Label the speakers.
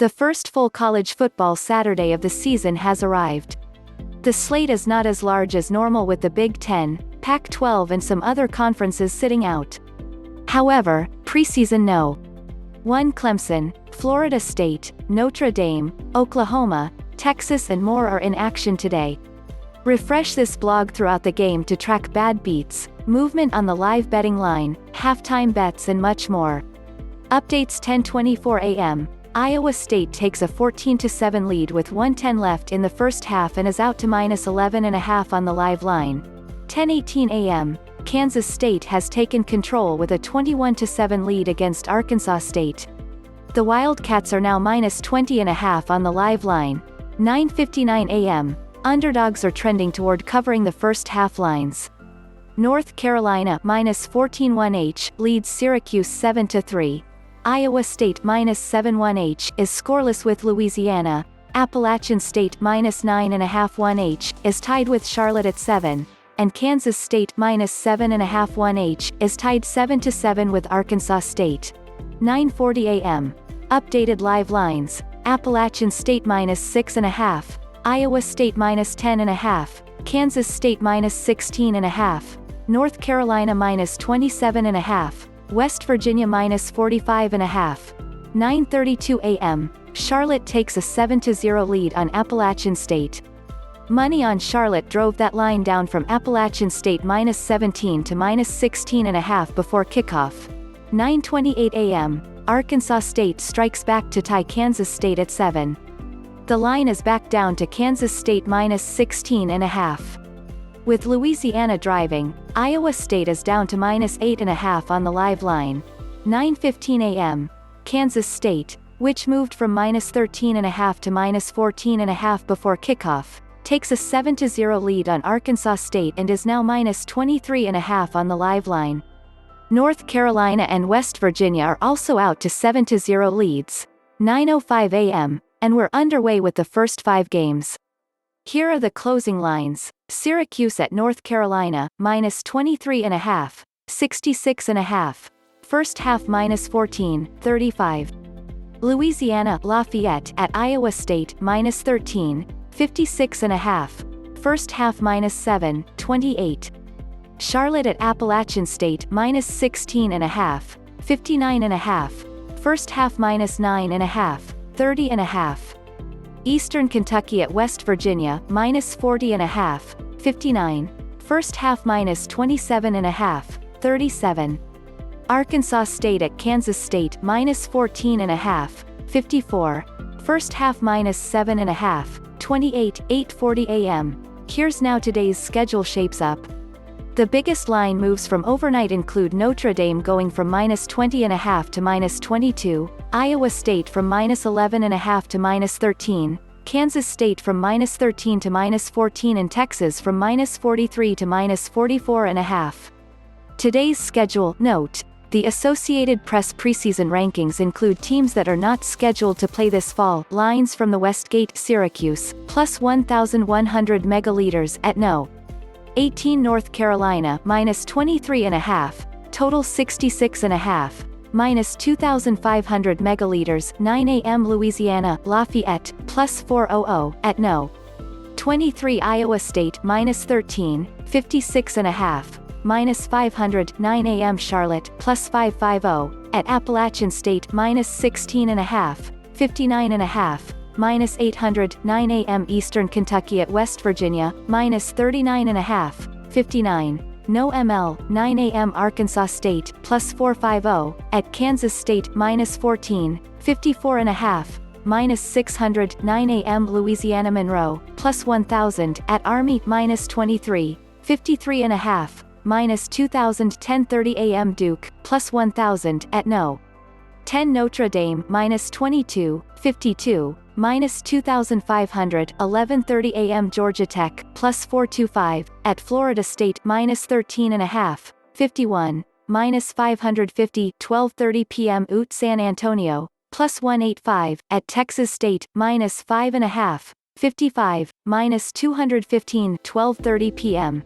Speaker 1: The first full college football Saturday of the season has arrived. The slate is not as large as normal with the Big Ten, Pac-12 and some other conferences sitting out. However, preseason no. 1 Clemson, Florida State, Notre Dame, Oklahoma, Texas and more are in action today. Refresh this blog throughout the game to track bad beats, movement on the live betting line, halftime bets and much more. Updates 10:24 a.m. Iowa State takes a 14-7 lead with 1:10 left in the first half and is out to -11.5 on the live line. 10:18 a.m. Kansas State has taken control with a 21-7 lead against Arkansas State. The Wildcats are now -20.5 on the live line. 9:59 a.m. Underdogs are trending toward covering the first half lines. North Carolina -14-1H leads Syracuse 7-3. Iowa State -7-1H is scoreless with Louisiana. Appalachian State -9.5-1H is tied with Charlotte at 7, and Kansas State -7.5-1H is tied 7-7 with Arkansas State. 9:40 a.m. Updated live lines: Appalachian State -6.5, Iowa State -10.5, Kansas State -16.5, North Carolina -27.5. West Virginia -45.5. 9:32 a.m. Charlotte takes a 7-0 lead on Appalachian State. Money on Charlotte drove that line down from Appalachian State -17 to -16.5 before kickoff. 9:28 a.m. Arkansas State strikes back to tie Kansas State at 7. The line is back down to Kansas State -16.5. With Louisiana driving, Iowa State is down to -8.5 on the live line. 9:15 a.m. Kansas State, which moved from -13.5 to -14.5 before kickoff, takes a 7-0 lead on Arkansas State and is now -23.5 on the live line. North Carolina and West Virginia are also out to 7-0 leads. 9:05 a.m., and we're underway with the first 5 games. Here are the closing lines. Syracuse at North Carolina, -23.5, 66.5. First half -14, 35. Louisiana, Lafayette at Iowa State, -13, 56.5. First half -7, 28. Charlotte at Appalachian State, -16.5, 59.5. First half -9.5, 30.5. Eastern Kentucky at West Virginia, -40.5, 59. First half -27.5, 37. Arkansas State at Kansas State, -14.5, 54. First half -7.5, 28. 8:40 a.m. Here's now today's schedule shapes up. The biggest line moves from overnight include Notre Dame going from -20.5 to -22, Iowa State from -11.5 to -13, Kansas State from -13 to -14 and Texas from -43 to -44.5. Today's schedule note: the Associated Press preseason rankings include teams that are not scheduled to play this fall. Lines from the Westgate: Syracuse, +1,100 megaliters at no. 18 North Carolina, -23.5, total 66.5, -2,500 megaliters. 9 a.m. Louisiana, Lafayette, +400, at no. 23 Iowa State, -13, 56.5, -500. 9 a.m. Charlotte, +550, at Appalachian State, -16.5, 59.5. -800. 9 a.m. Eastern Kentucky at West Virginia, -39.5, 59. No ML. 9 a.m. Arkansas State, +450, at Kansas State, -14, 54.5, -600. 9 a.m. Louisiana-Monroe, +1,000, at Army, -23, 53.5, -2,000. 10:30 a.m. Duke, +1,000, at no. 10 Notre Dame, -22, 52, -2,500. 11:30 a.m. Georgia Tech, +425, at Florida State, -13.5, 51, -550. 12:30 p.m. Ute San Antonio, +185, at Texas State, -5.5, 55, -215. 12:30 p.m.